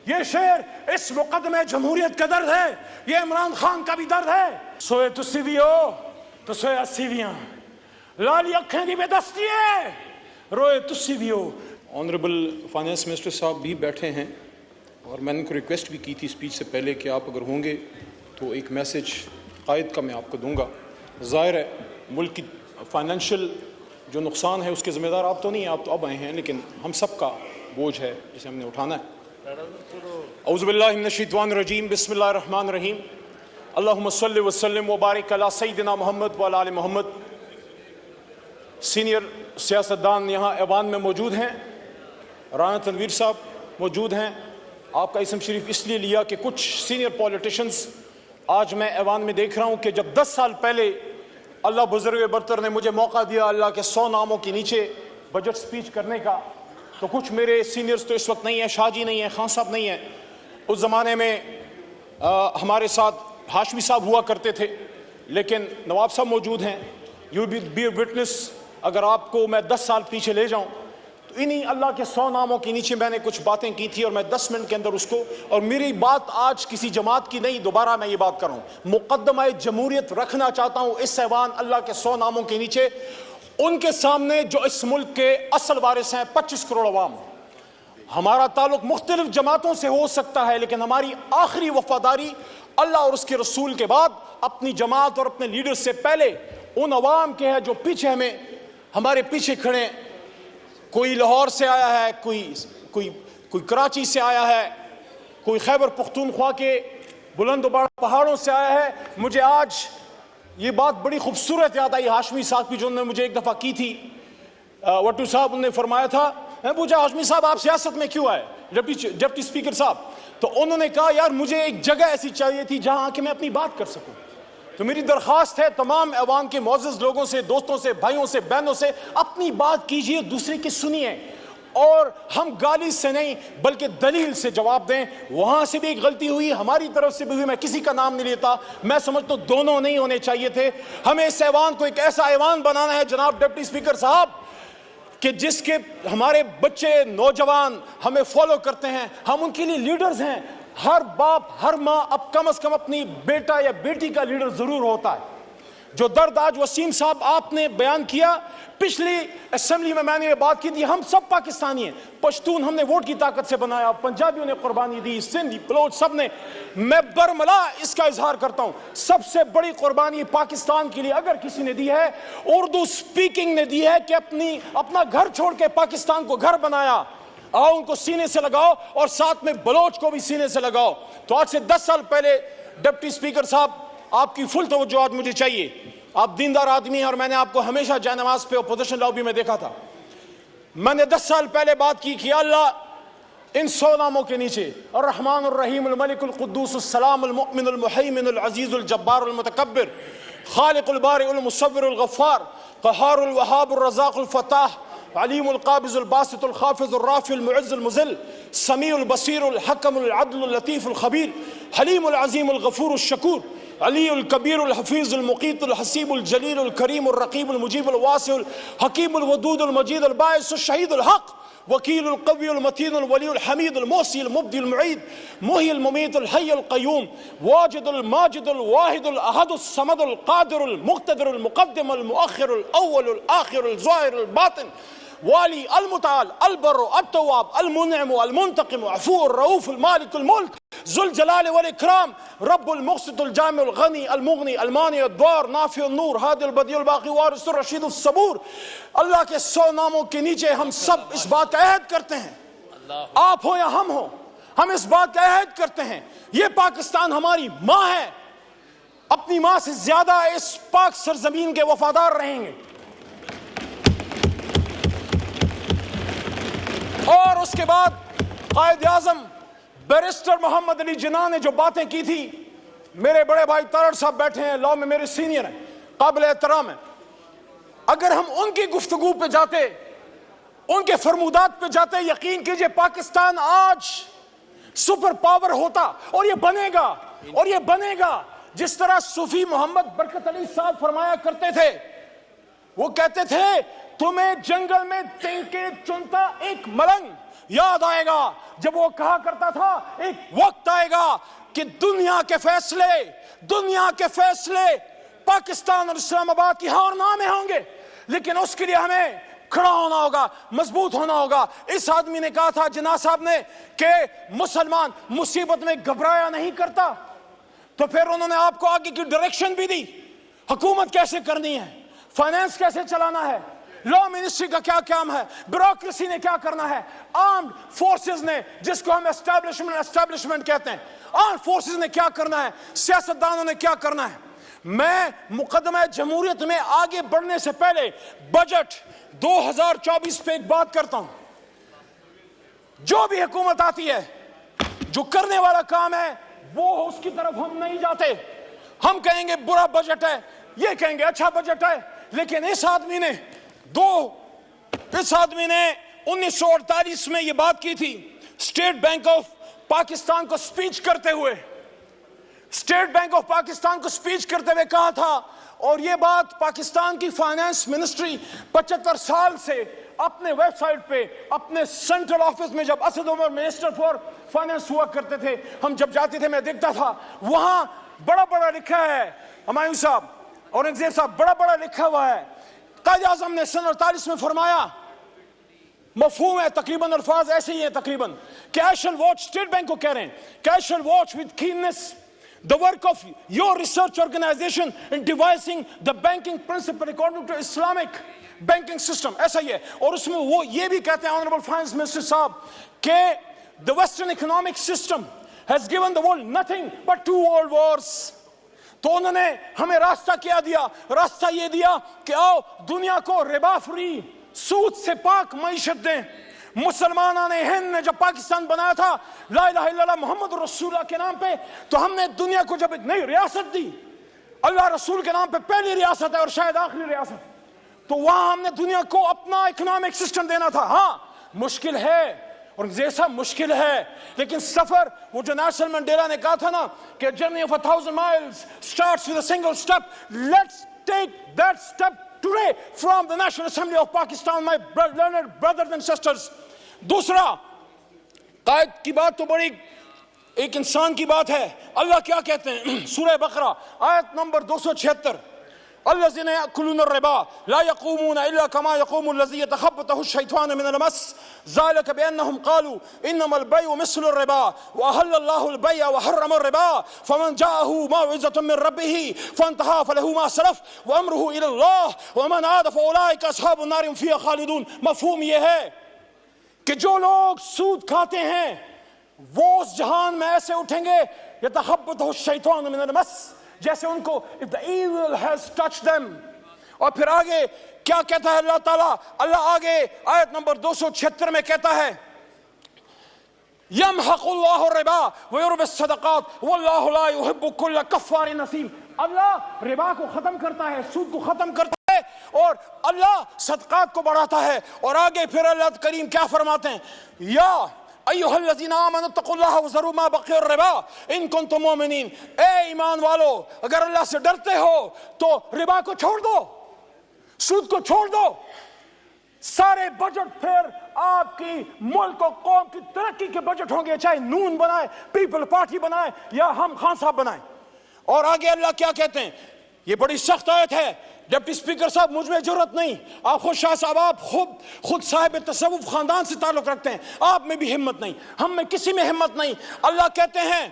یہ شعر اس مقدمے جمہوریت کا درد ہے، یہ عمران خان کا بھی درد ہے. سوئے تسی بھی ہو تو سوئے اسی بھی ہیں، لالی اکھیں دی بے دستی ہے، روئے تسی بھی ہو. آنریبل فائنانس منسٹر صاحب بھی بیٹھے ہیں اور میں نے ان کو ریکویسٹ بھی کی تھی اسپیچ سے پہلے کہ آپ اگر ہوں گے تو ایک میسج قائد کا میں آپ کو دوں گا. ظاہر ہے ملک کی فائنینشیل جو نقصان ہے اس کے ذمہ دار آپ تو نہیں ہیں، آپ تو اب آئے ہیں، لیکن ہم سب کا بوجھ ہے جسے ہم نے اٹھانا ہے. اعوذ باللہ من الشیطان الرجیم، بسم اللہ الرحمن الرحیم. اللہم صلی وسلم وبارک علی سیدنا محمد وعلی آل محمد. سینئر سیاستدان یہاں ایوان میں موجود ہیں، رانا تنویر صاحب موجود ہیں. آپ کا اسم شریف اس لیے لیا کہ کچھ سینئر پولیٹیشنز آج میں ایوان میں دیکھ رہا ہوں کہ جب 10 سال پہلے اللہ بزرگ برتر نے مجھے موقع دیا اللہ کے 100 ناموں کے نیچے بجٹ سپیچ کرنے کا، تو کچھ میرے سینئرز تو اس وقت نہیں ہیں، شاہ جی نہیں ہیں، خان صاحب نہیں ہیں. اس زمانے میں ہمارے ساتھ ہاشمی صاحب ہوا کرتے تھے، لیکن نواب صاحب موجود ہیں. You be a witness. اگر آپ کو میں 10 سال پیچھے لے جاؤں تو انہی اللہ کے 100 ناموں کے نیچے میں نے کچھ باتیں کی تھی، اور میں 10 منٹ کے اندر اس کو، اور میری بات آج کسی جماعت کی نہیں، دوبارہ میں یہ بات کر رہا ہوں، مقدمہ جمہوریت رکھنا چاہتا ہوں اس ایوان اللہ کے 100 ناموں کے نیچے ان کے سامنے جو اس ملک کے اصل وارث ہیں، 25 کروڑ عوام. ہمارا تعلق مختلف جماعتوں سے ہو سکتا ہے، لیکن ہماری آخری وفاداری اللہ اور اس کے رسول کے بعد اپنی جماعت اور اپنے لیڈر سے پہلے ان عوام کے ہے جو پیچھے ہمارے پیچھے کھڑے. کوئی لاہور سے آیا ہے، کوئی کراچی سے آیا ہے، کوئی خیبر پختونخوا کے بلند و بالا پہاڑوں سے آیا ہے. مجھے آج یہ بات بڑی خوبصورت یاد آئی ہاشمی صاحب کی، جو انہوں نے مجھے ایک دفعہ کی تھی. وٹو صاحب نے فرمایا تھا، میں پوچھا ہاشمی صاحب آپ سیاست میں کیوں آئے، ڈپٹی اسپیکر صاحب؟ تو انہوں نے کہا یار مجھے ایک جگہ ایسی چاہیے تھی جہاں آ کے میں اپنی بات کر سکوں. تو میری درخواست ہے تمام ایوان کے معزز لوگوں سے، دوستوں سے، بھائیوں سے، بہنوں سے، اپنی بات کیجئے، دوسرے کی سنیے، اور ہم گالی سے نہیں بلکہ دلیل سے جواب دیں. وہاں سے بھی ایک غلطی ہوئی، ہماری طرف سے بھی ہوئی، میں کسی کا نام نہیں لیتا، میں سمجھتا ہوں دونوں نہیں ہونے چاہیے تھے. ہمیں اس ایوان کو ایک ایسا ایوان بنانا ہے جناب ڈپٹی اسپیکر صاحب کہ جس کے ہمارے بچے نوجوان ہمیں فالو کرتے ہیں، ہم ان کے لیے لیڈرز ہیں. ہر باپ ہر ماں اب کم از کم اپنی بیٹا یا بیٹی کا لیڈر ضرور ہوتا ہے. جو درد آج وسیم صاحب آپ نے بیان کیا، پچھلی اسمبلی میں نے یہ بات کی تھی، ہم سب پاکستانی ہیں. پشتون ہم نے ووٹ کی طاقت سے بنایا، پنجابیوں نے قربانی دی، سندھی بلوچ سب نے. میں برملا اس کا اظہار کرتا ہوں، سب سے بڑی قربانی پاکستان کے لیے اگر کسی نے دی ہے، اردو سپیکنگ نے دی ہے کہ اپنا گھر چھوڑ کے پاکستان کو گھر بنایا. آؤ ان کو سینے سے لگاؤ اور ساتھ میں بلوچ کو بھی سینے سے لگاؤ. تو آج سے 10 سال پہلے ڈپٹی اسپیکر صاحب آپ کی فل توجہ آج مجھے چاہیے. آپ دیندار آدمی ہیں اور میں نے آپ کو ہمیشہ جائے نماز پہ اپوزیشن لابی میں دیکھا تھا. میں نے 10 سال پہلے بات کی کہ اللہ ان 100 ناموں کے نیچے الرحمن الرحیم الملک القدوس السلام المؤمن المحیمن العزیز الجبار المتکبر خالق البارئ المصور الغفار قہار الوہاب الرزاق الفتاح علیم القابض الباسط الخافض الرافع المعز المذل سمیع البصیر الحکم العدل اللطیف الخبیر حلیم العظیم الغفور الشکور علی الکبیر الحفیظ المقیت الحسیب الجلیل الکریم الرقیب المجیب الواسع الحکیم الودود المجید الباعث الشہید الحق وکیل القوی المتین الولی الحمید المحصی المبدی المعید محی الممیت الحی القیوم واجد الماجد الواحد الاحد الصمد القادر المقتدر المقدم المؤخر الاول الاخر الظاہر الباطن والی المتعال البر التواب المنعم المنتقم عفو الرؤوف المالک الملک ذو الجلال والاکرام رب المقسط الجامع الغنی المغنی المانع الدوار نافع النور ہادی البدیع الباقی وارث الرشید الصبور. اللہ کے 100 ناموں کے نیچے ہم سب اس بات کا عہد کرتے ہیں، آپ ہو یا ہم ہو، ہم اس بات کا عہد کرتے ہیں یہ پاکستان ہماری ماں ہے، اپنی ماں سے زیادہ اس پاک سرزمین کے وفادار رہیں گے. اور اس کے بعد قائد اعظم بیرسٹر محمد علی جناح نے جو باتیں کی تھی، میرے بڑے بھائی تارڑ صاحب بیٹھے ہیں، لاء میں میرے سینئر ہیں، قابل احترام ہیں. اگر ہم ان کی گفتگو پہ جاتے، ان کے فرمودات پہ جاتے، یقین کیجئے پاکستان آج سپر پاور ہوتا. اور یہ بنے گا، اور یہ بنے گا جس طرح صوفی محمد برکت علی صاحب فرمایا کرتے تھے. وہ کہتے تھے تمہیں جنگل میں تنکے چنتا ایک ملنگ، یاد آئے گا جب وہ کہا کرتا تھا ایک وقت آئے گا کہ دنیا کے فیصلے پاکستان اور اسلام آباد کی ہاں اور نہ میں ہوں گے، لیکن اس کے لیے ہمیں کھڑا ہونا ہوگا، مضبوط ہونا ہوگا۔ اس آدمی نے کہا تھا جناح صاحب نے کہ مسلمان مصیبت میں گھبرایا نہیں کرتا، تو پھر انہوں نے آپ کو آگے کی ڈائریکشن بھی دی، حکومت کیسے کرنی ہے، فائنانس کیسے چلانا ہے، لا منسٹری کا کیا کام ہے، بیوروکریسی نے کیا کرنا ہے، آرمڈ فورسز نے جس کو ہم اسٹیبلشمنٹ کہتے ہیں، آرمڈ فورسز نے کیا کرنا ہے، سیاستدانوں نے کیا کرنا ہے۔ میں مقدمہ جمہوریت میں آگے بڑھنے سے پہلے بجٹ 2024 پہ ایک بات کرتا ہوں، جو بھی حکومت آتی ہے جو کرنے والا کام ہے وہ اس کی طرف ہم نہیں جاتے، ہم کہیں گے برا بجٹ ہے، یہ کہیں گے اچھا بجٹ ہے، لیکن اس آدمی نے 1948 میں یہ بات کی تھی اسٹیٹ بینک آف پاکستان کو سپیچ کرتے ہوئے، کہا تھا، اور یہ بات پاکستان کی فائنانس منسٹری 75 سال سے اپنے ویب سائٹ پہ اپنے سینٹرل آفس میں جب Asad Umar minister for finance ہوا کرتے تھے، ہم جب جاتے تھے میں دیکھتا تھا وہاں بڑا بڑا لکھا ہے، ہمایوں صاحب اورنگزیب صاحب بڑا بڑا لکھا ہوا ہے، قائد اعظم نے سن 48 میں فرمایا، مفہوم ہے تقریباً، الفاظ ایسے ہی ہیں تقریباً، کہ I shall watch، state bank کو کہہ رہے ہیں کہ I shall watch with keenness the work of your research organization in devising the banking principle according to Islamic banking system، ایسا ہی ہے، اور اس میں وہ یہ بھی کہتے ہیں Honorable Finance Minister صاحب کہ the Western economic system has given the world nothing but 2 world wars۔ تو انہوں نے ہمیں راستہ کیا دیا، راستہ یہ دیا کہ آؤ دنیا کو ربا فری، سود سے پاک معیشت دیں۔ مسلمانوں نے ہند نے جب پاکستان بنایا تھا لا الہ الا اللہ محمد رسول اللہ کے نام پہ، تو ہم نے دنیا کو جب ایک نئی ریاست دی، اللہ رسول کے نام پہ پہلی ریاست ہے اور شاید آخری ریاست، تو وہاں ہم نے دنیا کو اپنا اکنامک سسٹم دینا تھا۔ ہاں مشکل ہے اور جیسا مشکل ہے، لیکن سفر وہ جو نیلسن منڈیلا نے کہا تھا نا کہ journey of 1000 miles starts with a single step، let's take that step today from the National Assembly of Pakistan, my learned brothers and sisters۔ دوسرا، قائد کی بات تو بڑی ایک انسان کی بات ہے، اللہ کیا کہتے ہیں سورہ بقرہ آیت نمبر 276، الذين يأكلون الربا لا يقومون إلا كما يقوم الذي يتخبطه الشيطان من المس ذلك بأنهم قالوا إنما البيع مثل الربا وأحل الله البيع وحرم الربا فمن جاءه موعظة من ربه فانتهى فله ما سلف وأمره إلى الله ومن عاد فأولئك أصحاب النار هم فيها خالدون۔ مفہوم یہ ہے کہ جو لوگ سود کھاتے ہیں وہ اس جہان میں ایسے اٹھیں گے يتخبطه الشيطان من المس، جیسے ان کو if the evil has touched them۔ اور پھر آگے کیا کہتا ہے اللہ تعالیٰ، اللہ آگے آیت نمبر 276 میں کہتا ہے يمحق اللہ الربا ويربي الصدقات واللہ لا يحب كل كفار نثیم۔ اللہ ربا کو ختم کرتا ہے، سود کو ختم کرتا ہے، اور اللہ صدقات کو بڑھاتا ہے۔ اور آگے پھر اللہ کریم کیا فرماتے ہیں، یا ایھا الذین آمنوا اتقوا اللہ وذروا ما بقی الربا ان کنتم مؤمنین، اے ایمان والو اگر اللہ سے ڈرتے ہو تو ربا کو چھوڑ دو، سود کو چھوڑ دو۔ سارے بجٹ پھر آپ کی ملک و قوم کی ترقی کے بجٹ ہوں گے، چاہے نون بنائے، پیپل پارٹی بنائے یا ہم خان صاحب بنائیں۔ اور آگے اللہ کیا کہتے ہیں، یہ بڑی سخت آیت ہے، ڈپٹی اسپیکر صاحب مجھ میں جرت نہیں، آپ خود شاہ صاحب آپ خود صاحب تصوف خاندان سے تعلق رکھتے ہیں، آپ میں بھی ہمت نہیں، ہم میں کسی میں ہمت نہیں۔ اللہ کہتے ہیں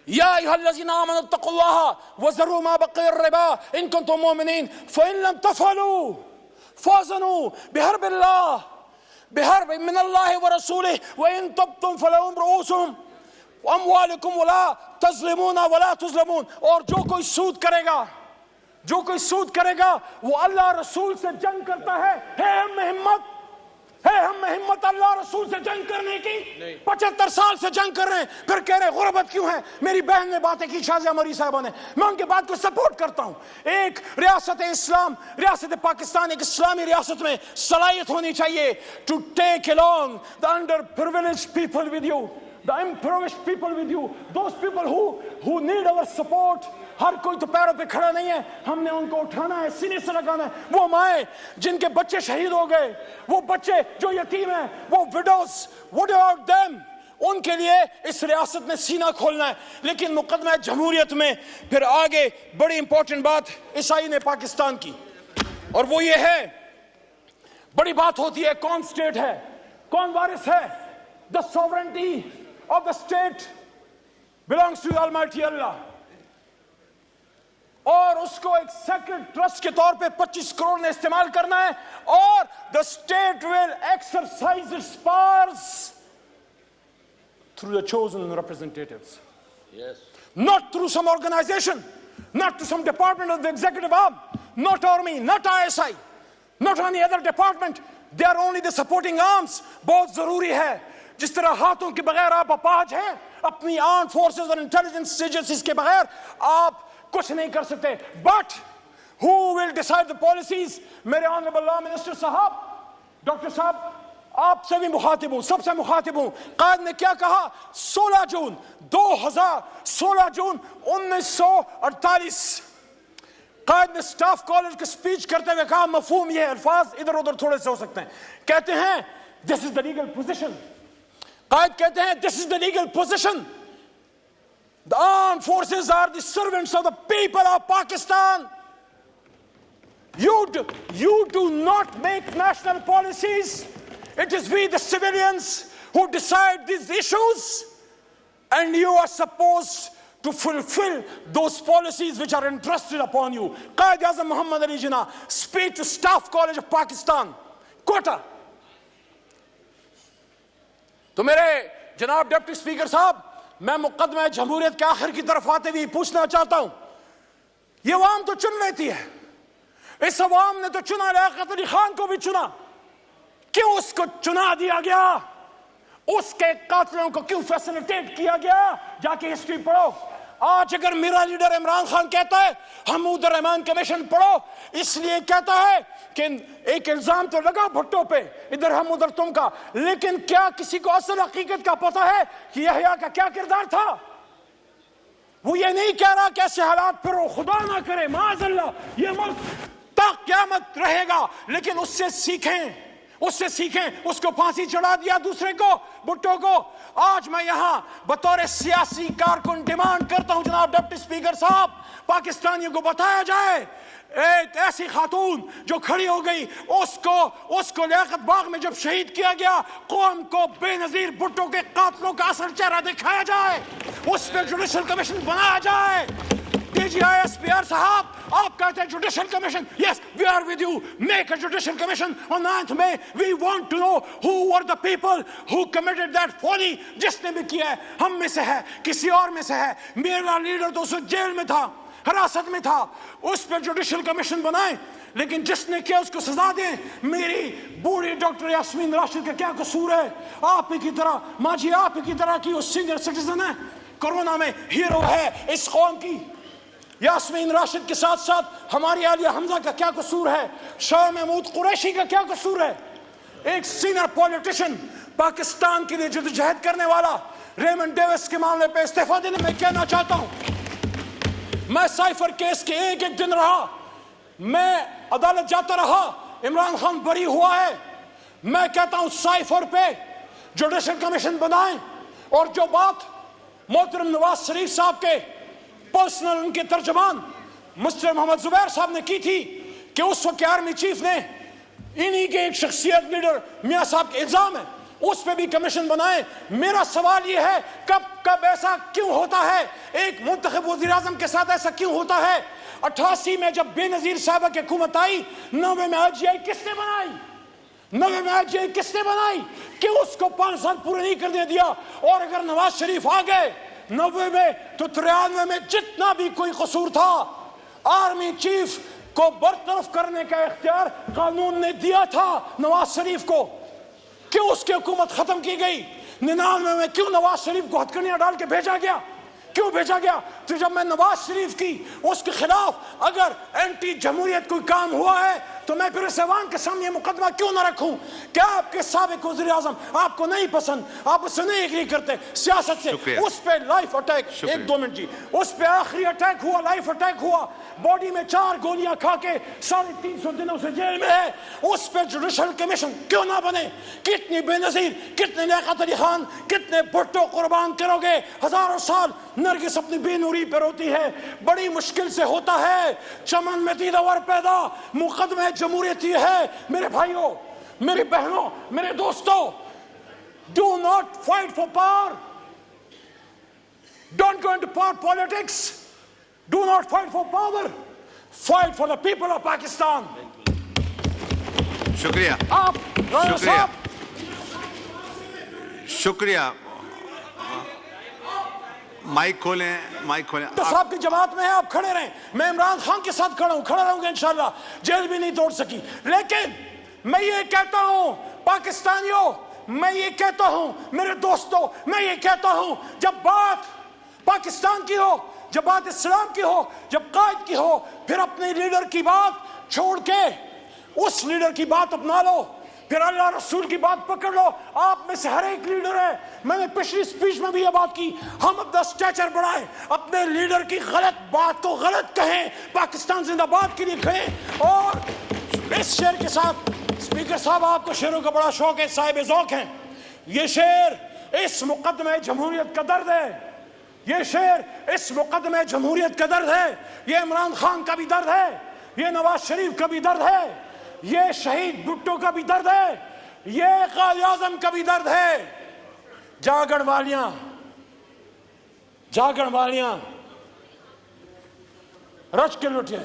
یا ایھا الذین آمنوا اتقوا اللہ وذروا ما بقی الربا ان کنتم مؤمنین فإن لم تفعلوا فاذنوا بحرب من اللہ ورسولہ وإن تبتم فلکم رؤوس اموالکم ولا تظلمون ولا تظلمون۔ اور جو کوئی سود کرے گا وہ اللہ رسول سے جنگ کرتا ہے ہم میں ہمت اللہ رسول سے جنگ کرنے کی؟ 75 سال سے جنگ کر رہے ہیں، پھر کہہ رہے غربت کیوں ہے؟ میری بہن نے باتیں کی شازیہ مری صاحبہ نے، میں ان کے بات کو سپورٹ کرتا ہوں۔ ایک ریاست اسلام، ریاست پاکستان ایک اسلامی ریاست میں صلاحیت ہونی چاہیے to take along the underprivileged people with you۔ the impoverished people with you, those people who need our support. ہر کوئی تو پیروں پہ کھڑا نہیں ہے, ہم نے ان کو اٹھانا ہے, سینے سے لگانا ہے. وہ مائیں جن کے بچے شہید ہو گئے, وہ بچے جو یتیم ہیں, وہ widows, what about them? ان کے لیے اس ریاست میں سینہ کھولنا ہے. لیکن مقدمہ جمہوریت میں پھر آگے بڑی امپورٹنٹ بات عیسائی نے پاکستان کی, اور وہ یہ ہے, بڑی بات ہوتی ہے کون اسٹیٹ ہے, کون وارث ہے. The sovereignty of the state belongs to the Almighty Allah. اور اس کو ایک سیکرڈ ٹرسٹ کے طور پہ 25 کروڑ نے استعمال کرنا ہے, اور the state will exercise its powers through the chosen representatives. Yes. Not through some organization, not through some department of the executive arm, not army, not ISI, not any other department. They are only the supporting arms. بہت ضروری ہے, جس طرح ہاتھوں کے بغیر آپ اپاہج ہیں, اپنی آرم فورسز اور انٹیلیجنس ایجنسیز کے بغیر آپ کچھ نہیں کر سکتے. But who will decide the policies? میرے آنریبل لا منسٹر صاحب, ڈاکٹر صاحب, آپ سے بھی مخاطب ہوں, سب سے مخاطب ہوں. قائد نے کیا کہا 16 جون 1948, قائد نے سٹاف کالج کی سپیچ کرتے ہوئے کہا, مفہوم یہ ہے, الفاظ ادھر ادھر تھوڑے سے ہو سکتے ہیں, کہتے ہیں this is the legal position. قائد کہتے ہیں this is the legal position. The armed forces are the servants of the people of Pakistan. You do not make national policies. It is we the civilians who decide these issues, and you are supposed to fulfill those policies which are entrusted upon you. Qaid Azam Muhammad Ali Jinnah, speech to Staff College of Pakistan, Quetta. تو میرے جناب deputy speaker صاحب, میں مقدمہ جمہوریت کے آخر کی طرف آتے ہوئے پوچھنا چاہتا ہوں, یہ عوام تو چن لیتی ہے, اس عوام نے تو چنا, لیاقت علی خان کو بھی چنا, کیوں اس کو چنا دیا گیا, اس کے قاتلوں کو کیوں فیسلیٹیٹ کیا گیا؟ جا کے ہسٹری پڑھو. آج اگر میرا لیڈر عمران خان کہتا ہے حمود الرحمان کمیشن پڑھو, اس لیے کہتا ہے کہ ایک الزام تو لگا بھٹو پہ, ادھر ہم ادھر تم کا, لیکن کیا کسی کو اصل حقیقت کا پتہ ہے کہ یحییٰ کا کیا کردار تھا؟ وہ یہ نہیں کہہ رہا کہ ایسے حالات پھر وہ خدا نہ کرے, معاذ اللہ, یہ ملک تا قیامت رہے گا, لیکن اس سے سیکھیں, اس کو پھانسی چڑھا دیا دوسرے کو, بھٹو کو. آج میں یہاں بطور سیاسی کارکن ڈیمانڈ کرتا ہوں جناب ڈپٹی اسپیکر صاحب, پاکستانیوں کو بتایا جائے ایک ایسی خاتون جو کھڑی ہو گئی, اس کو لیاقت باغ میں جب شہید کیا گیا, قوم کو بے نظیر بھٹو کے قاتلوں کا اصل چہرہ دکھایا جائے, اس پہ جوڈیشل کمیشن بنایا جائے. DGISPR صاحب, آپ کہتے ہیں judicial commission, yes, we are with you, make a judicial commission on 9th May. We want to know who were the people who committed that folly. جس نے بھی کیا ہے, ہم میں سے ہے, کسی اور میں سے ہے, میرا لیڈر تو اس جیل میں تھا, حراست میں تھا, اس پہ جوڈیشل کمیشن بنائیں, لیکن جس نے کیا اس کو سزا دیں. میری بوڑھی ڈاکٹر یاسمین راشد کا کیا قصور ہے؟ آپ ہی کی طرح, ماں جی آپ ہی کی طرح کی وہ سینئر سٹیزن ہے, کورونا میں ہیرو ہے اس قوم کی. یاسمین راشد کے ساتھ ساتھ ہماری عالیہ حمزہ کا کیا قصور ہے؟ شاہ محمود قریشی کا کیا قصور ہے؟ ایک سینئر پولیٹیشن, پاکستان کے لیے جدوجہد کرنے والا, ریمنڈ ڈیوس کے معاملے پہ استعفیٰ دینے میں کہنا چاہتا ہوں, میں سائفر کیس کے ایک دن رہا, میں عدالت جاتا رہا, عمران خان بری ہوا ہے, میں کہتا ہوں سائفر پہ جوڈیشل کمیشن بنائیں. اور جو بات محترم نواز شریف صاحب کے پرسنل ان کے ترجمان مسٹر محمد زبیر صاحب نے کی تھی کہ اس وقت آرمی چیف نے انہی کے ایک شخصیت لیڈر میاں صاحب کے الزام ہے, اس پہ بھی کمیشن بنائیں. میرا سوال یہ ہے, کب ایسا کیوں ہوتا ہے, ایک منتخب وزیر اعظم کے ساتھ ایسا کیوں ہوتا ہے؟ 88 میں جب بے نظیر صاحبہ کی حکومت آئی, 90 میں IGI کس نے بنائی؟ کہ اس کو 5 سال پورے نہیں کرنے دیا. اور اگر نواز شریف آ گئے 90 میں تو 93 میں جتنا بھی کوئی قصور تھا, آرمی چیف کو برطرف کرنے کا اختیار قانون نے دیا تھا نواز شریف کو. کیوں اس کی حکومت ختم کی گئی؟ 99 میں کیوں نواز شریف کو ہتھکڑیاں ڈال کے بھیجا گیا؟ کیوں بھیجا گیا؟ تو جب میں نواز شریف کی اس کے خلاف اگر اینٹی جمہوریت کوئی کام ہوا ہے تو میں پھر اس ایوان کے سامنے یہ مقدمہ کیوں نہ رکھوں کہ آپ کے سابق وزیر اعظم آپ کو نہیں پسند, آپ اس سے نہیں ایگری کرتے سیاست سے, اس پہ لائف اٹیک, 1-2 منٹ جی, اس پہ آخری اٹیک ہوا, لائف اٹیک ہوا, باڈی میں 4 گولیاں کھا کے 350 دنوں سے جیل میں ہے, اس پہ جوڈیشل کمیشن کیوں نہ بنے؟ کتنی بے نظیر, کتنے لیاقت علی خان, کتنے بھٹو قربان کرو گے؟ ہزاروں سال نرگس اپنی بے نوری پہ روتی ہے, بڑی مشکل سے ہوتا ہے چمن میں دیدور پیدا, مقدمہ جمہوریت یہ ہے. میرے بھائیوں, میری بہنوں, میرے دوستوں, do not fight for power, don't go into power politics, do not fight for power, fight for the people of Pakistan. شکریہ, آپ رانا شکریہ, صاحب, شکریہ. مائک کھولیں, مائک کھولیں. تو صاحب کی جماعت میں ہے, آپ کھڑے رہیں, میں عمران خان کے ساتھ کھڑا ہوں, کھڑا رہوں گا انشاءاللہ, جیل بھی نہیں توڑ سکی. لیکن میں یہ کہتا ہوں پاکستانیوں, میں یہ کہتا ہوں میرے دوستوں, میں یہ کہتا ہوں جب بات پاکستان کی ہو, جب بات اسلام کی ہو, جب قائد کی ہو, پھر اپنے لیڈر کی بات چھوڑ کے اس لیڈر کی بات اپنا لو, پھر اللہ رسول کی بات پکڑ لو. آپ میں سے ہر ایک لیڈر ہے, میں نے پچھلی سپیچ میں بھی یہ بات کی, ہم اپنا سٹیچر بڑھائیں, اپنے لیڈر کی غلط بات کو غلط کہیں, پاکستان زندہ باد کے لیے کہیں. اور اس شعر کے ساتھ, اسپیکر صاحب آپ کو شعروں کا بڑا شوق ہے, صاحب ذوق ہیں, یہ شعر اس مقدمہ جمہوریت کا درد ہے, یہ شعر اس مقدمہ جمہوریت کا درد ہے, یہ عمران خان کا بھی درد ہے, یہ نواز شریف کا بھی درد ہے, یہ شہید بھٹو کا بھی درد ہے, یہ قائد اعظم کا بھی درد ہے. جاگن والیاں, جاگن والیاں رچ کے لٹے,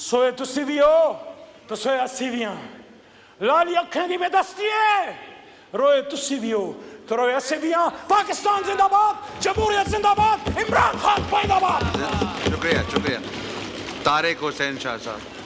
سوئے تسی بھی ہو تو سوئے اسی بھی ہیں, لالی اکھیں دی بے دستی ہے, روئے تسی بھی ہو تو روئے اسی بھی ہیں. پاکستان زندہ باد, جمہوریت زندہ باد, عمران خان پائدہ باد. شکریہ, شکریہ. طارق حسین شاہ صاحب.